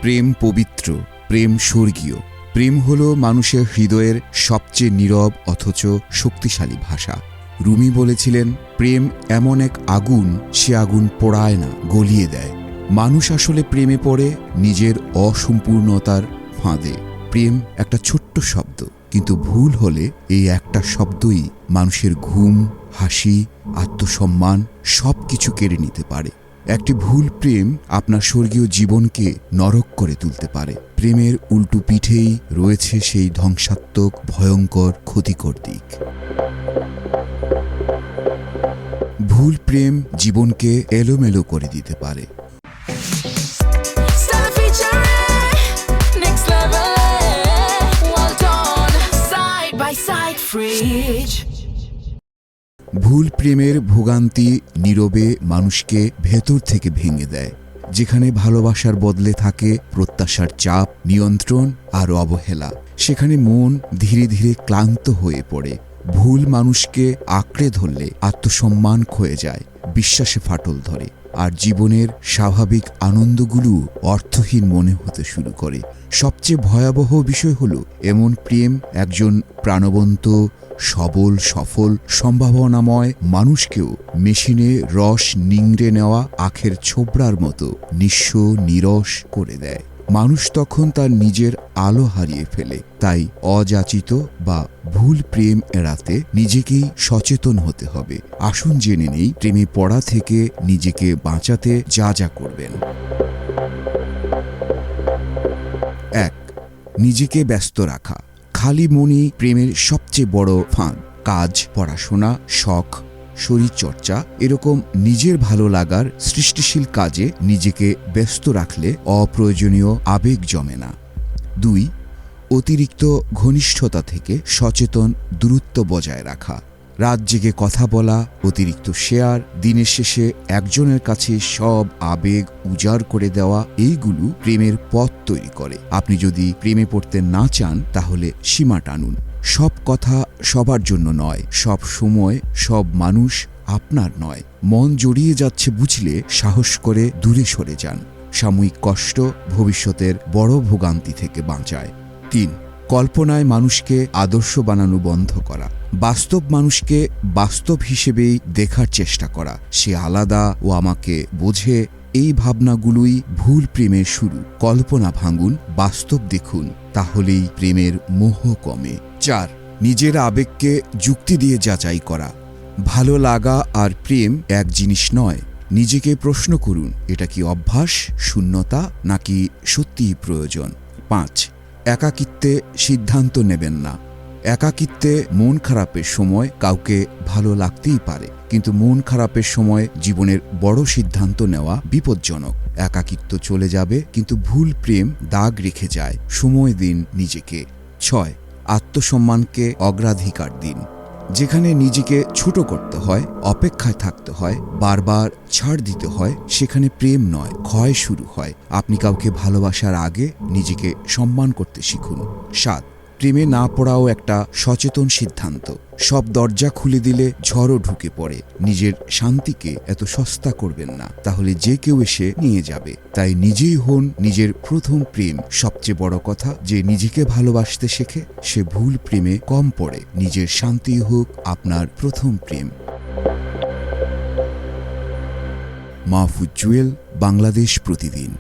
প্রেম পবিত্র, প্রেম স্বর্গীয়। প্রেম হল মানুষের হৃদয়ের সবচেয়ে নীরব অথচ শক্তিশালী ভাষা। রুমি বলেছিলেন, প্রেম এমন এক আগুন, সে আগুন পোড়ায় না, গলিয়ে দেয়। মানুষ আসলে প্রেমে পড়ে নিজের অসম্পূর্ণতার ফাঁদে। প্রেম একটা ছোট্ট শব্দ, কিন্তু ভুল হলে এই একটা শব্দই মানুষের ঘুম, হাসি, আত্মসম্মান সবকিছু কেড়ে নিতে পারে। একটি ভুল প্রেম আপনার স্বর্গীয় জীবনকে নরক করে তুলতে পারে। প্রেমের উল্টো পিঠেই রয়েছে সেই ধ্বংসাত্মক, ভয়ঙ্কর, ক্ষতিকর দিক। ভুল প্রেম জীবনকে এলোমেলো করে দিতে পারে। ভুল প্রেমের ভোগান্তি নীরবে মানুষকে ভেতর থেকে ভেঙে দেয়। যেখানে ভালোবাসার বদলে থাকে প্রত্যাশার চাপ, নিয়ন্ত্রণ আর অবহেলা, সেখানে মন ধীরে ধীরে ক্লান্ত হয়ে পড়ে। ভুল মানুষকে আঁকড়ে ধরলে আত্মসম্মান ক্ষয়ে যায়, বিশ্বাসে ফাটল ধরে, আর জীবনের স্বাভাবিক আনন্দগুলো অর্থহীন মনে হতে শুরু করে। সবচেয়ে ভয়াবহ বিষয় হলো, এমন প্রেম একজন প্রাণবন্ত, সবল, সফল, সম্ভাবনাময় মানুষকেও মেশিনে রস নিংড়ে নেওয়া আখের ছোবড়ার মতো নিঃস্ব, নীরস করে দেয়। মানুষ তখন তার নিজের আলো হারিয়ে ফেলে। তাই অযাচিত বা ভুল প্রেম এড়াতে নিজেকেই সচেতন হতে হবে। আসুন জেনে নেই প্রেমে পড়া থেকে নিজেকে বাঁচাতে যা যা করবেন। ১. নিজেকে ব্যস্ত রাখা। খালি মনই প্রেমের সবচেয়ে বড় ফাঁদ। কাজ, পড়াশোনা, শখ, শরীরচর্চা, এরকম নিজের ভালো লাগার সৃষ্টিশীল কাজে নিজেকে ব্যস্ত রাখলে অপ্রয়োজনীয় আবেগ জমে না। ২. অতিরিক্ত ঘনিষ্ঠতা থেকে সচেতন দূরত্ব বজায় রাখা। রাত জেগে কথা বলা, অতিরিক্ত শেয়ার, দিনের শেষে একজনের কাছে সব আবেগ উজাড় করে দেওয়া, এইগুলো প্রেমের পথ তৈরি করে। আপনি যদি প্রেমে পড়তে না চান, তাহলে সীমা টানুন। সব কথা সবার জন্য নয়, সব সময় সব মানুষ আপনার নয়। মন জড়িয়ে যাচ্ছে বুঝলে সাহস করে দূরে সরে যান। সাময়িক কষ্ট ভবিষ্যতের বড় ভোগান্তি থেকে বাঁচায়। ৩. কল্পনায় মানুষকে আদর্শ বানানো বন্ধ করা। বাস্তব মানুষকে বাস্তব হিসেবেই দেখার চেষ্টা করা। সে আলাদা, ও আমাকে বোঝে, এই ভাবনাগুলোই ভুল প্রেমের শুরু। কল্পনা ভাঙুন, বাস্তব দেখুন, তাহলেই প্রেমের মোহ কমে। ৪. নিজের আবেগকে যুক্তি দিয়ে যাচাই করা। ভালো লাগা আর প্রেম এক জিনিস নয়। নিজেকে প্রশ্ন করুন, এটা কি অভ্যাস, শূন্যতা, নাকি সত্যিই প্রয়োজন? ৫. একাকিত্বে সিদ্ধান্ত নেবেন না। একাকিত্বে মন খারাপের সময় কাউকে ভালো লাগতেই পারে, কিন্তু মন খারাপের সময় জীবনের বড় সিদ্ধান্ত নেওয়া বিপজ্জনক। একাকিত্ব চলে যাবে, কিন্তু ভুল প্রেম দাগ রেখে যায়। সময় দিন নিজেকে। ৬. আত্মসম্মানকে অগ্রাধিকার দিন। যেখানে নিজেকে ছোট করতে হয়, অপেক্ষায় থাকতে হয়, বারবার ছাড় দিতে হয়, সেখানে প্রেম নয়, ক্ষয় শুরু হয়। আপনি কাউকে ভালোবাসার আগে নিজেকে সম্মান করতে শিখুন। ৭. প্রেমে না পড়াও একটা সচেতন সিদ্ধান্ত। সব দরজা খুলে দিলে ঝড়ও ঢুকে পড়ে। নিজের শান্তিকে এত সস্তা করবেন না, তাহলে যে কেউ এসে নিয়ে যাবে। তাই নিজেই হন নিজের প্রথম প্রেম। সবচেয়ে বড় কথা, যে নিজেকে ভালোবাসতে শেখে সে ভুল প্রেমে কম পড়ে। নিজের শান্তি হোক আপনার প্রথম প্রেম। মাহফুজ জুয়েল, বাংলাদেশ প্রতিদিন।